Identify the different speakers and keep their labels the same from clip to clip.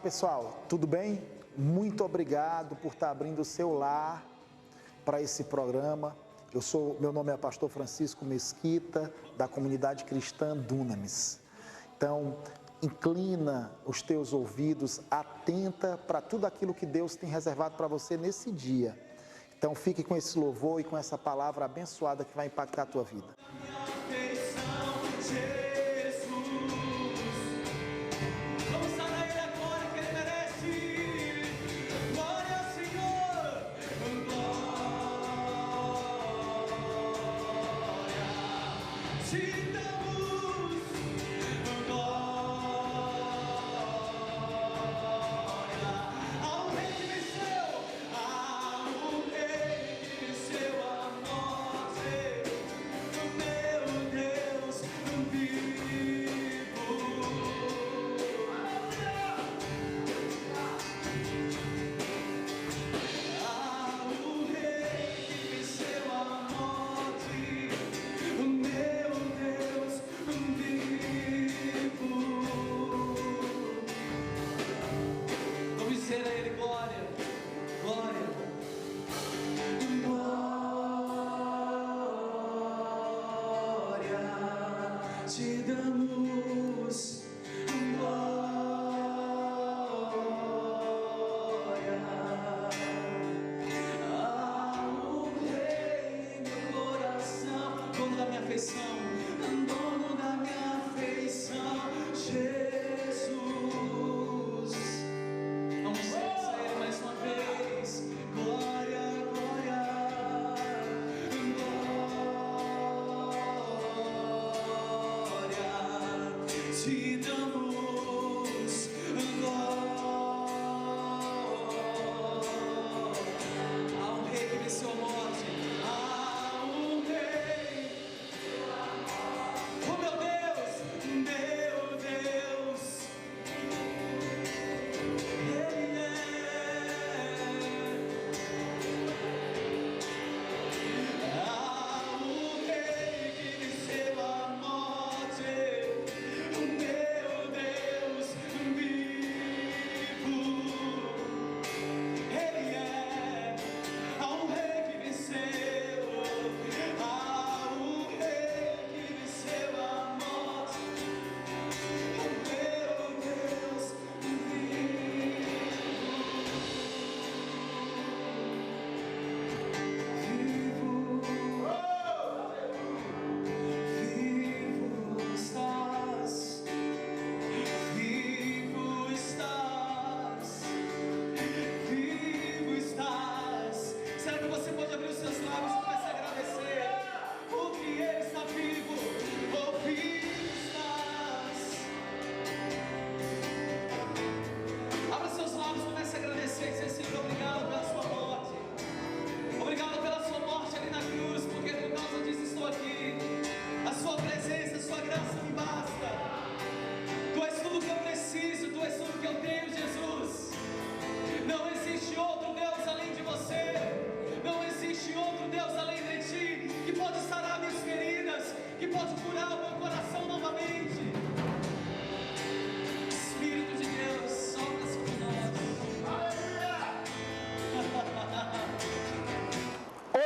Speaker 1: pessoal, tudo bem? Muito obrigado por estar abrindo o seu lar para esse programa. Meu nome é Pastor Francisco Mesquita, da comunidade cristã Dunamis. Então, inclina os teus ouvidos, atenta para tudo aquilo que Deus tem reservado para você nesse dia. Então, fique com esse louvor e com essa palavra abençoada que vai impactar a tua vida.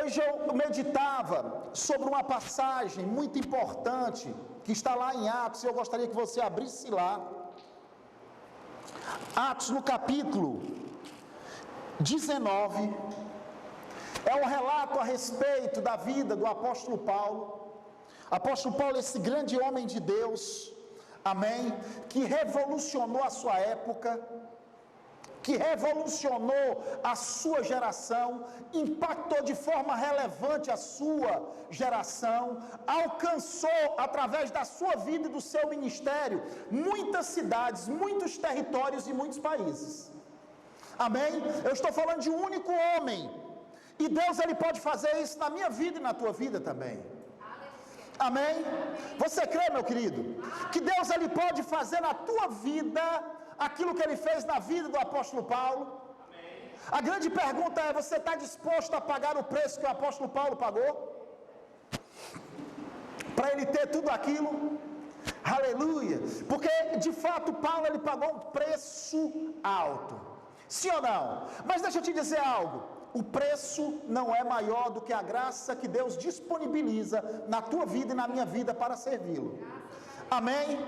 Speaker 1: Hoje eu meditava sobre uma passagem muito importante que está lá em Atos, e eu gostaria que você abrisse lá. Atos no capítulo 19, é um relato a respeito da vida do apóstolo Paulo. Apóstolo Paulo, esse grande homem de Deus, amém, que revolucionou a sua época, que revolucionou a sua geração, impactou de forma relevante a sua geração, alcançou através da sua vida e do seu ministério muitas cidades, muitos territórios e muitos países. Amém? Eu estou falando de um único homem, e Deus ele pode fazer isso na minha vida e na tua vida também. Amém? Você crê, meu querido, que Deus ele pode fazer na tua vida aquilo que ele fez na vida do apóstolo Paulo? Amém. A grande pergunta é: você está disposto a pagar o preço que o apóstolo Paulo pagou? Para ele ter tudo aquilo? Aleluia, porque de fato Paulo ele pagou um preço alto, sim ou não? Mas deixa eu te dizer algo, o preço não é maior do que a graça que Deus disponibiliza na tua vida e na minha vida para servi-lo, amém?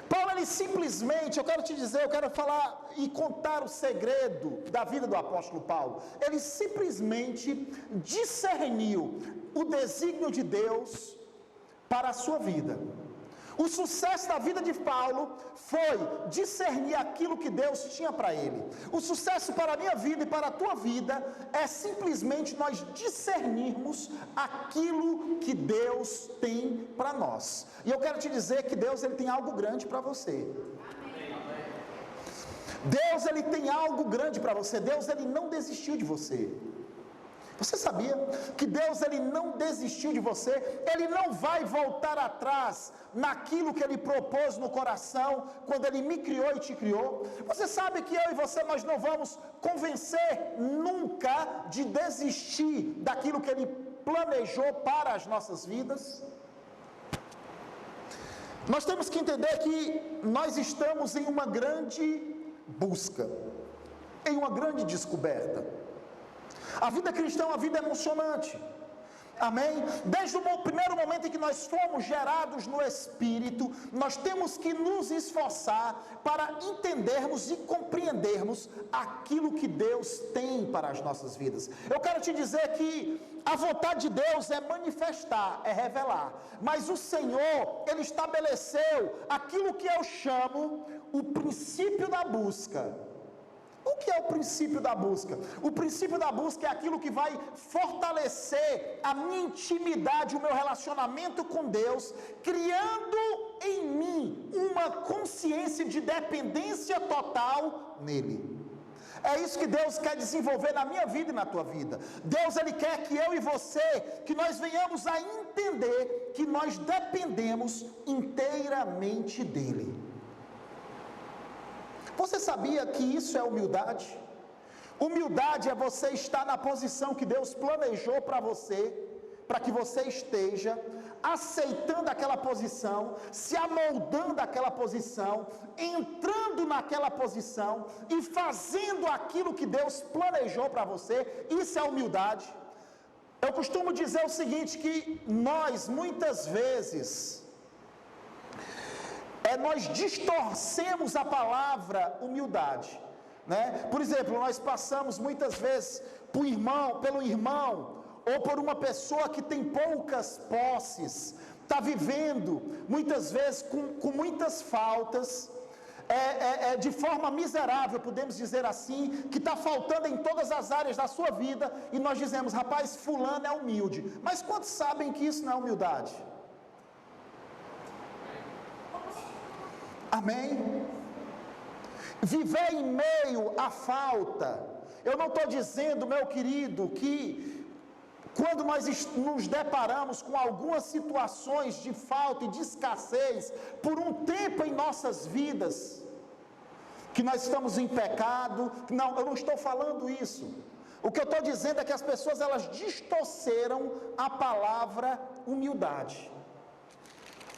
Speaker 1: Paulo ele simplesmente, eu quero falar e contar o segredo da vida do apóstolo Paulo, ele simplesmente discerniu o desígnio de Deus para a sua vida. O sucesso da vida de Paulo foi discernir aquilo que Deus tinha para ele. O sucesso para a minha vida e para a tua vida é simplesmente nós discernirmos aquilo que Deus tem para nós. E eu quero te dizer que Deus ele tem algo grande para você. Deus ele tem algo grande para você. Deus ele não desistiu de você. Você sabia que Deus ele não desistiu de você? Ele não vai voltar atrás naquilo que Ele propôs no coração, quando Ele me criou e te criou. Você sabe que eu e você, nós não vamos convencer nunca de desistir daquilo que Ele planejou para as nossas vidas. Nós temos que entender que nós estamos em uma grande busca, em uma grande descoberta. A vida cristã é uma vida emocionante, amém? Desde o primeiro momento em que nós fomos gerados no Espírito, nós temos que nos esforçar para entendermos e compreendermos aquilo que Deus tem para as nossas vidas. Eu quero te dizer que a vontade de Deus é manifestar, é revelar, mas o Senhor, Ele estabeleceu aquilo que eu chamo o princípio da busca. O que é o princípio da busca? O princípio da busca é aquilo que vai fortalecer a minha intimidade, o meu relacionamento com Deus, criando em mim uma consciência de dependência total nele. É isso que Deus quer desenvolver na minha vida e na tua vida. Deus ele quer que eu e você, que nós venhamos a entender que nós dependemos inteiramente dele. Você sabia que isso é humildade? Humildade é você estar na posição que Deus planejou para você, para que você esteja aceitando aquela posição, se amoldando àquela posição, entrando naquela posição e fazendo aquilo que Deus planejou para você. Isso é humildade. Eu costumo dizer o seguinte, que nós muitas vezes nós distorcemos a palavra humildade, né? Por exemplo, nós passamos muitas vezes pelo irmão ou por uma pessoa que tem poucas posses, está vivendo muitas vezes com muitas faltas, de forma miserável, podemos dizer assim, que está faltando em todas as áreas da sua vida, e nós dizemos, rapaz, fulano é humilde. Mas quantos sabem que isso não é humildade? Amém? Viver em meio à falta. Eu não estou dizendo, meu querido, que quando nós nos deparamos com algumas situações de falta e de escassez, por um tempo em nossas vidas, que nós estamos em pecado. Não, eu não estou falando isso. O que eu estou dizendo é que as pessoas elas distorceram a palavra humildade.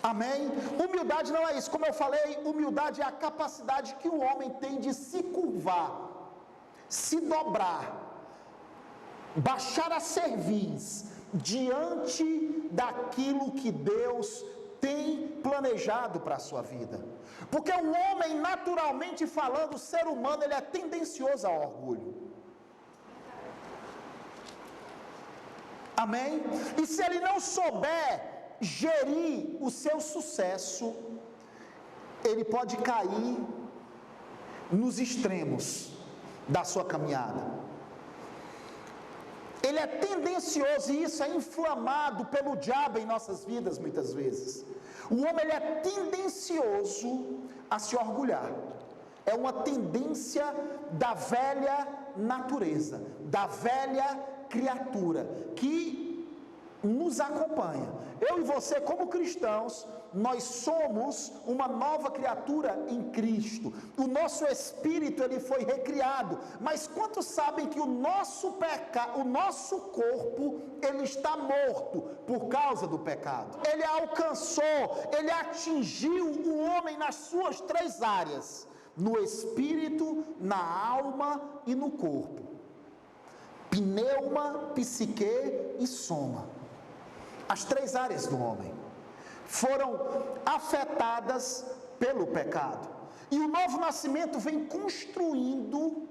Speaker 1: Amém? Humildade não é isso, como eu falei, humildade é a capacidade que o homem tem de se curvar, se dobrar, baixar a cerviz diante daquilo que Deus tem planejado para a sua vida. Porque o homem, naturalmente falando, o ser humano, ele é tendencioso ao orgulho. Amém? E se ele não souber gerir o seu sucesso, ele pode cair nos extremos da sua caminhada. Ele é tendencioso, e isso é inflamado pelo diabo em nossas vidas muitas vezes. O homem ele é tendencioso a se orgulhar. É uma tendência da velha natureza, da velha criatura, que nos acompanha. Eu e você, como cristãos, nós somos uma nova criatura em Cristo. O nosso espírito, ele foi recriado. Mas quantos sabem que o nosso corpo, ele está morto por causa do pecado? Ele alcançou, ele atingiu o homem nas suas 3 áreas: no espírito, na alma e no corpo. Pneuma, psique e soma. As 3 áreas do homem foram afetadas pelo pecado. E o novo nascimento vem construindo,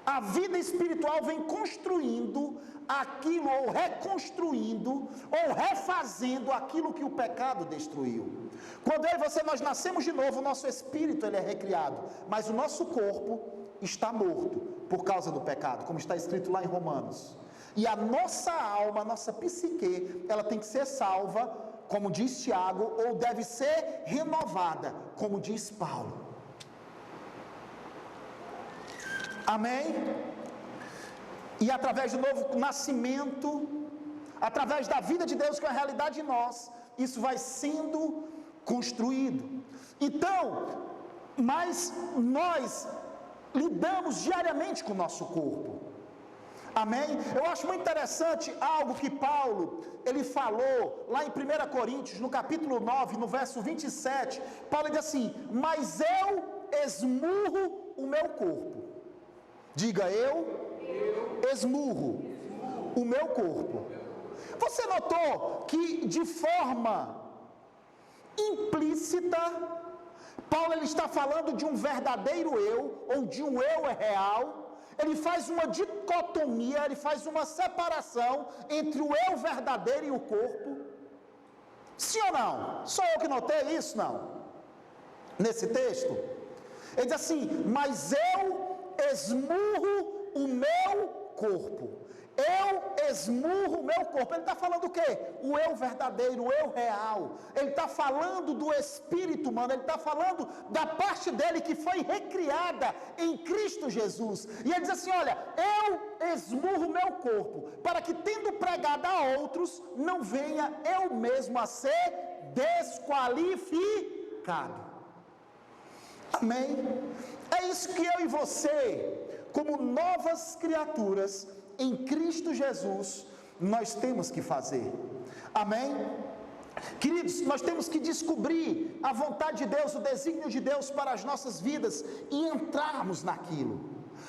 Speaker 1: a vida espiritual vem construindo aquilo, ou reconstruindo, ou refazendo aquilo que o pecado destruiu. Quando eu e você, nós nascemos de novo, o nosso espírito ele é recriado, mas o nosso corpo está morto por causa do pecado, como está escrito lá em Romanos. E a nossa alma, a nossa psique, ela tem que ser salva, como diz Tiago, ou deve ser renovada, como diz Paulo. Amém? E através do novo nascimento, através da vida de Deus, que é a realidade em nós, isso vai sendo construído. Então, mas nós lidamos diariamente com o nosso corpo. Amém? Eu acho muito interessante algo que Paulo, ele falou lá em 1 Coríntios, no capítulo 9, no verso 27, Paulo diz assim: mas eu esmurro o meu corpo. Diga, eu esmurro o meu corpo. Você notou que de forma implícita, Paulo ele está falando de um verdadeiro eu, ou de um eu real. Ele faz uma dicotomia, ele faz uma separação entre o eu verdadeiro e o corpo. Sim ou não? Só eu que notei isso? Não. Nesse texto, ele diz assim: mas eu esmurro o meu corpo. Eu esmurro o meu corpo. Ele está falando o quê? O eu verdadeiro, o eu real. Ele está falando do espírito humano. Ele está falando da parte dele que foi recriada em Cristo Jesus. E ele diz assim: olha, eu esmurro o meu corpo, para que tendo pregado a outros, não venha eu mesmo a ser desqualificado. Amém? É isso que eu e você, como novas criaturas em Cristo Jesus, nós temos que fazer. Amém? Queridos, nós temos que descobrir a vontade de Deus, o desígnio de Deus para as nossas vidas e entrarmos naquilo.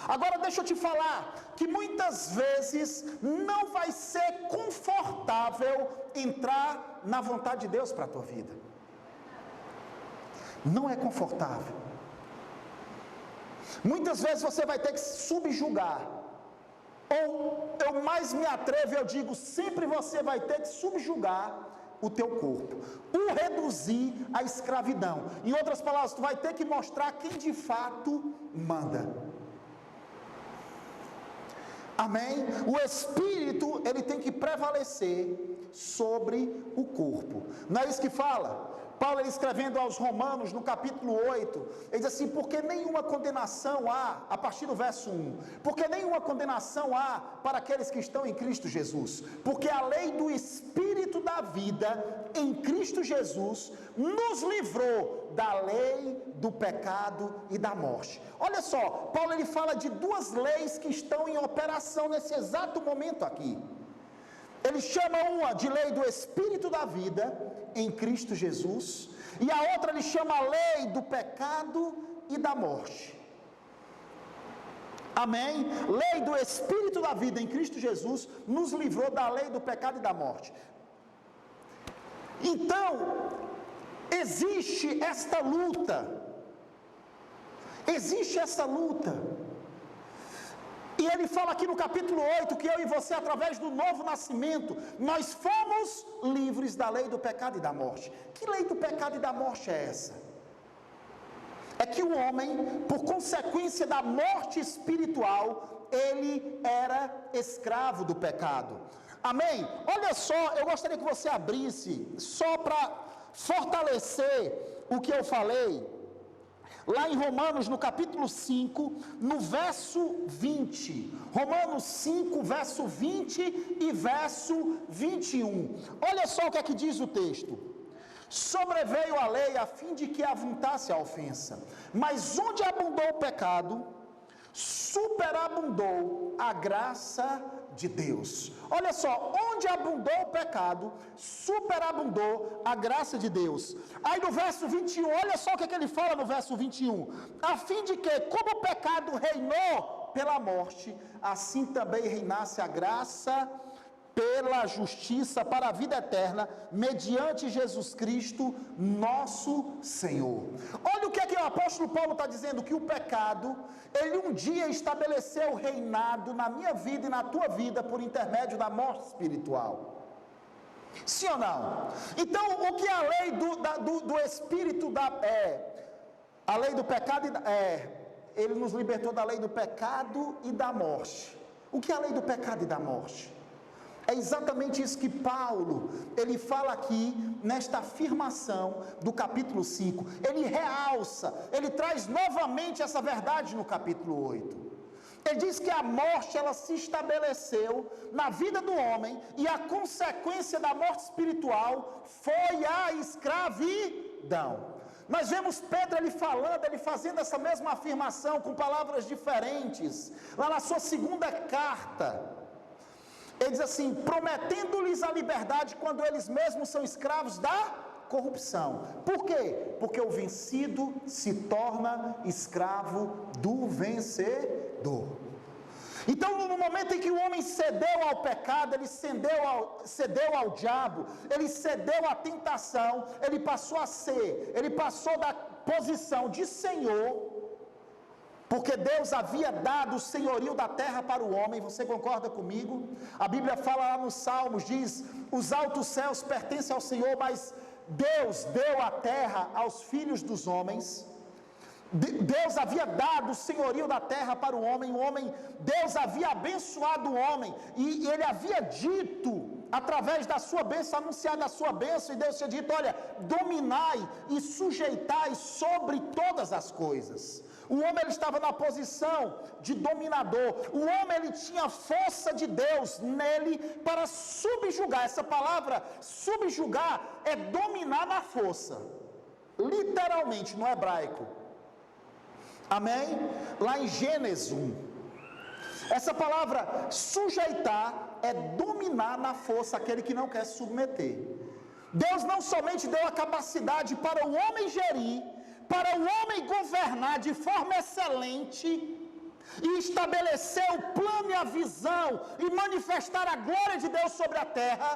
Speaker 1: Agora deixa eu te falar que muitas vezes não vai ser confortável entrar na vontade de Deus para a tua vida. Não é confortável. Muitas vezes você vai ter que subjugar. Ou eu mais me atrevo, eu digo, sempre você vai ter que subjugar o teu corpo, o reduzir à escravidão. Em outras palavras, tu vai ter que mostrar quem de fato manda. Amém? O espírito, ele tem que prevalecer sobre o corpo. Não é isso que fala? Paulo, ele escrevendo aos Romanos, no capítulo 8, ele diz assim: porque nenhuma condenação há, a partir do verso 1, porque nenhuma condenação há para aqueles que estão em Cristo Jesus, porque a lei do Espírito da vida em Cristo Jesus nos livrou da lei do pecado e da morte. Olha só, Paulo ele fala de 2 leis que estão em operação nesse exato momento aqui. Ele chama uma de lei do Espírito da vida em Cristo Jesus, e a outra ele chama a lei do pecado e da morte. Amém? Lei do Espírito da vida em Cristo Jesus nos livrou da lei do pecado e da morte. Então, existe esta luta. Existe essa luta. E ele fala aqui no capítulo 8 que eu e você, através do novo nascimento, nós fomos livres da lei do pecado e da morte. Que lei do pecado e da morte é essa? É que o homem, por consequência da morte espiritual, ele era escravo do pecado. Amém? Olha só, eu gostaria que você abrisse, só para fortalecer o que eu falei. lá em Romanos, no capítulo 5, no verso 20. Romanos 5, verso 20 e verso 21. Olha só o que é que diz o texto. Sobreveio a lei a fim de que avuntasse a ofensa, mas onde abundou o pecado, superabundou a graça de Deus. Olha só, onde abundou o pecado, superabundou a graça de Deus. Aí no verso 21, olha só o que ele fala no verso 21. A fim de que, como o pecado reinou pela morte, assim também reinasse a graça pela justiça para a vida eterna, mediante Jesus Cristo, nosso Senhor. Olha o que é que o apóstolo Paulo está dizendo, que o pecado, ele um dia estabeleceu reinado na minha vida e na tua vida, por intermédio da morte espiritual. Sim ou não? Então, o que a lei do Espírito, a lei do pecado, ele nos libertou da lei do pecado e da morte. O que é a lei do pecado e da morte? É exatamente isso que Paulo, ele fala aqui, nesta afirmação do capítulo 5, ele realça, ele traz novamente essa verdade no capítulo 8, ele diz que a morte, ela se estabeleceu na vida do homem, e a consequência da morte espiritual foi a escravidão. Nós vemos Pedro, ele falando, ele fazendo essa mesma afirmação, com palavras diferentes, lá na sua segunda carta, ele diz assim, prometendo-lhes a liberdade quando eles mesmos são escravos da corrupção. Por quê? Porque o vencido se torna escravo do vencedor. Então, no momento em que o homem cedeu ao pecado, ele cedeu ao diabo, ele cedeu à tentação, ele passou da posição de Senhor, porque Deus havia dado o senhorio da terra para o homem. Você concorda comigo? A Bíblia fala lá nos Salmos, diz, os altos céus pertencem ao Senhor, mas Deus deu a terra aos filhos dos homens. Deus havia dado o senhorio da terra para o homem, Deus havia abençoado o homem, e ele havia dito, através da sua bênção, anunciado a sua bênção, e Deus tinha dito, olha, dominai e sujeitai sobre todas as coisas. O homem, ele estava na posição de dominador, o homem, ele tinha a força de Deus nele para subjugar. Essa palavra subjugar é dominar na força, literalmente no hebraico, amém? Lá em Gênesis 1, essa palavra sujeitar é dominar na força aquele que não quer se submeter. Deus não somente deu a capacidade para o homem gerir, para o homem governar de forma excelente e estabelecer o plano e a visão e manifestar a glória de Deus sobre a terra,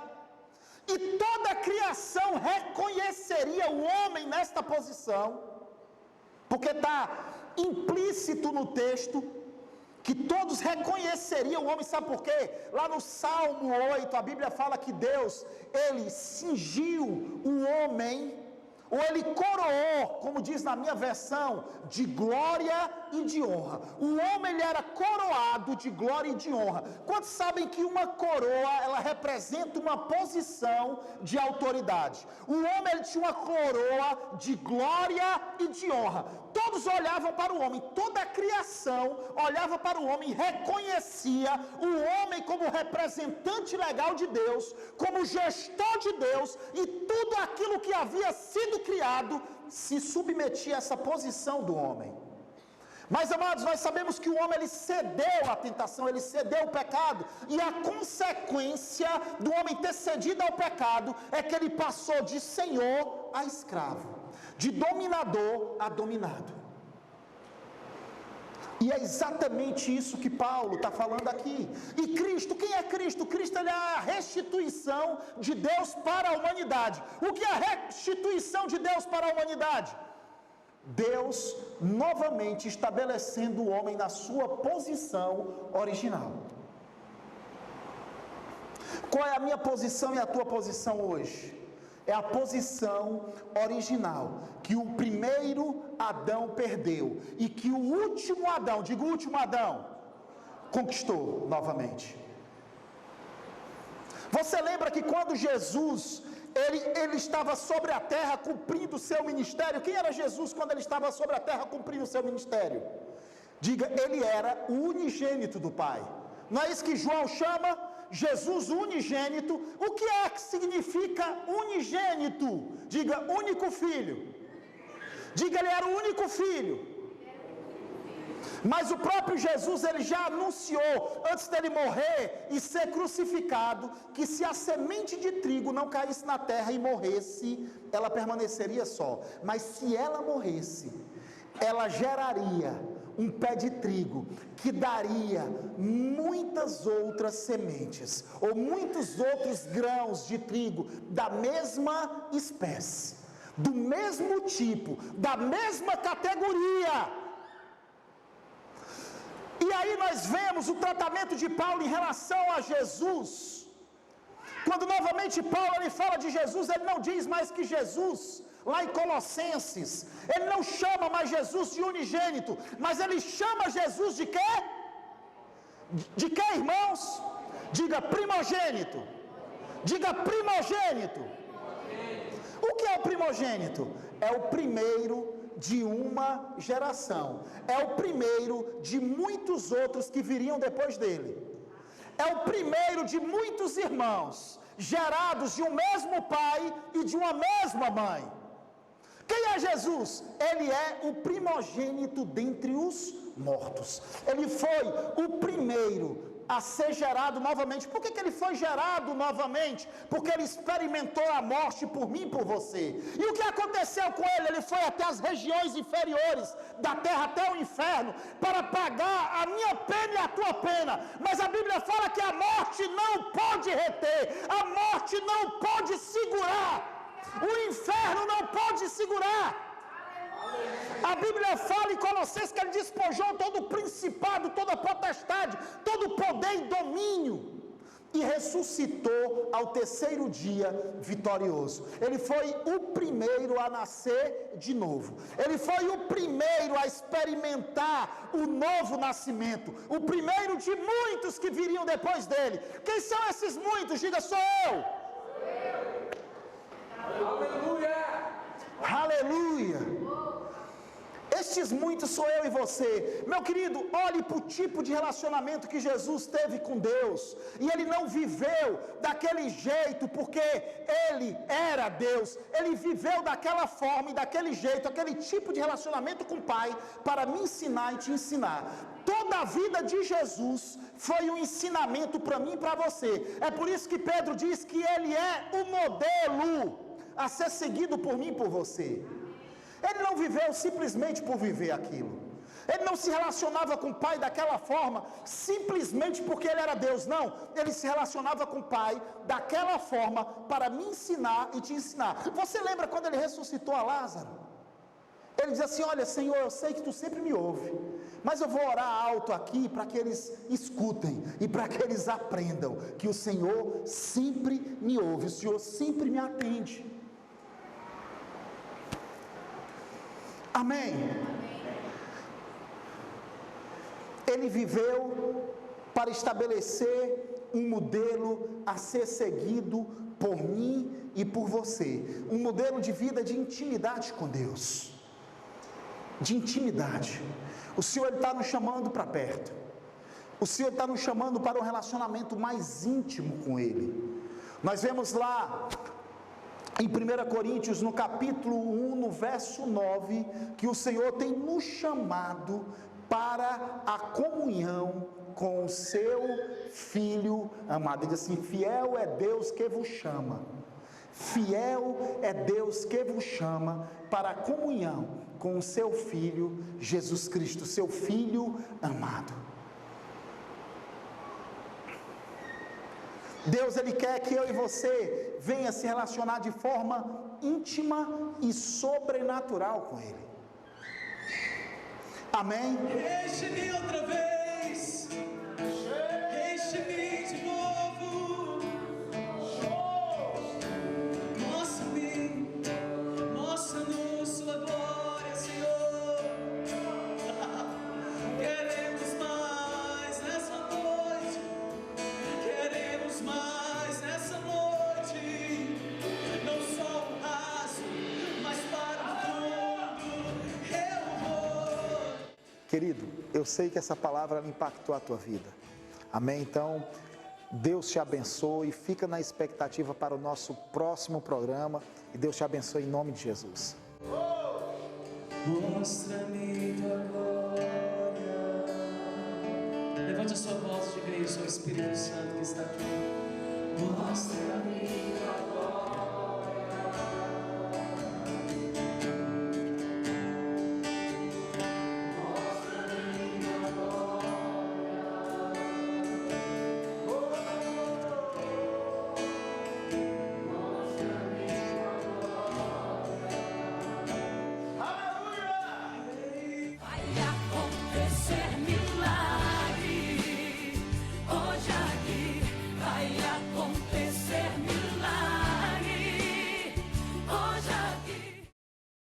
Speaker 1: e toda a criação reconheceria o homem nesta posição, porque está implícito no texto que todos reconheceriam o homem. Sabe por quê? Lá no Salmo 8, a Bíblia fala que Deus, ele cingiu o homem, ou ele coroou, como diz na minha versão, de glória e de honra. O homem, ele era coroado de glória e de honra. Quantos sabem que uma coroa, ela representa uma posição de autoridade? O homem, ele tinha uma coroa de glória e de honra. Todos olhavam para o homem, toda a criação olhava para o homem e reconhecia o homem como representante legal de Deus, como gestor de Deus, e tudo aquilo que havia sido criado se submetia a essa posição do homem. Mas, amados, nós sabemos que o homem, ele cedeu à tentação, ele cedeu ao pecado, e a consequência do homem ter cedido ao pecado é que ele passou de senhor a escravo, de dominador a dominado. E é exatamente isso que Paulo está falando aqui. E Cristo, quem é Cristo? Cristo, ele é a restituição de Deus para a humanidade. O que é a restituição de Deus para a humanidade? Deus novamente estabelecendo o homem na sua posição original. Qual é a minha posição e a tua posição hoje? É a posição original, que o primeiro Adão perdeu, e que o último Adão, diga o último Adão, conquistou novamente. Você lembra que quando Jesus, ele estava sobre a terra cumprindo o seu ministério. Quem era Jesus quando ele estava sobre a terra cumprindo o seu ministério? Diga, ele era o unigênito do Pai. Não é isso que João chama? Jesus unigênito. O que é que significa unigênito? Diga, único filho. Diga, ele era o único filho. Mas o próprio Jesus, ele já anunciou, antes dele morrer e ser crucificado, que se a semente de trigo não caísse na terra e morresse, ela permaneceria só. Mas se ela morresse, ela geraria um pé de trigo que daria muitas outras sementes, ou muitos outros grãos de trigo da mesma espécie, do mesmo tipo, da mesma categoria. E aí nós vemos o tratamento de Paulo em relação a Jesus. Quando novamente Paulo ele fala de Jesus, ele não diz mais que Jesus, lá em Colossenses, ele não chama mais Jesus de unigênito, mas ele chama Jesus de quê? De quê, irmãos? Diga primogênito. Diga primogênito. O que é o primogênito? É o primeiro de uma geração, é o primeiro de muitos outros que viriam depois dele, é o primeiro de muitos irmãos, gerados de um mesmo pai e de uma mesma mãe. Quem é Jesus? Ele é o primogênito dentre os mortos, ele foi o primeiro a ser gerado novamente. Por que ele foi gerado novamente? Porque ele experimentou a morte por mim e por você. E o que aconteceu com ele? Ele foi até as regiões inferiores da terra, até o inferno, para pagar a minha pena e a tua pena. Mas a Bíblia fala que a morte não pode reter, a morte não pode segurar, o inferno não pode segurar. A Bíblia fala em Colossenses que ele despojou todo o principado, toda a potestade, todo o poder e domínio, e ressuscitou ao terceiro dia vitorioso. Ele foi o primeiro a nascer de novo, ele foi o primeiro a experimentar o novo nascimento, o primeiro de muitos que viriam depois dele. Quem são esses muitos? Diga, sou eu. Aleluia! Aleluia! Estes muitos sou eu e você. Meu querido, olhe para o tipo de relacionamento que Jesus teve com Deus. E ele não viveu daquele jeito porque ele era Deus. Ele viveu daquela forma e daquele jeito, aquele tipo de relacionamento com o Pai, para me ensinar e te ensinar. Toda a vida de Jesus foi um ensinamento para mim e para você. É por isso que Pedro diz que ele é o modelo a ser seguido por mim e por você. Ele não viveu simplesmente por viver aquilo. Ele não se relacionava com o Pai daquela forma simplesmente porque ele era Deus. Não, ele se relacionava com o Pai daquela forma para me ensinar e te ensinar. Você lembra quando ele ressuscitou a Lázaro? Ele diz assim: olha, Senhor, eu sei que tu sempre me ouve, mas eu vou orar alto aqui para que eles escutem e para que eles aprendam que o Senhor sempre me ouve, o Senhor sempre me atende. Amém. Ele viveu para estabelecer um modelo a ser seguido por mim e por você. Um modelo de vida de intimidade com Deus. De intimidade. O Senhor está nos chamando para perto. O Senhor está nos chamando para um relacionamento mais íntimo com Ele. Nós vemos lá em 1 Coríntios, no capítulo 1, no verso 9, que o Senhor tem nos chamado para a comunhão com o seu Filho amado. Ele diz assim: fiel é Deus que vos chama, fiel é Deus que vos chama para a comunhão com o seu Filho Jesus Cristo, seu Filho amado. Deus, Ele quer que eu e você venha se relacionar de forma íntima e sobrenatural com Ele. Amém?
Speaker 2: Enche-me outra vez, enche-me de novo, mostra-me, mostra-nos sua glória, Senhor. Queremos mais nessa noite, queremos mais nessa noite.
Speaker 1: Querido, eu sei que essa palavra impactou a tua vida. Amém? Então, Deus te abençoe. Fica na expectativa para o nosso próximo programa. E Deus te abençoe em nome de Jesus.
Speaker 2: Mostra-me tua glória. Levante a sua voz e diga isso ao Espírito Santo que está aqui. Mostra-me tua glória.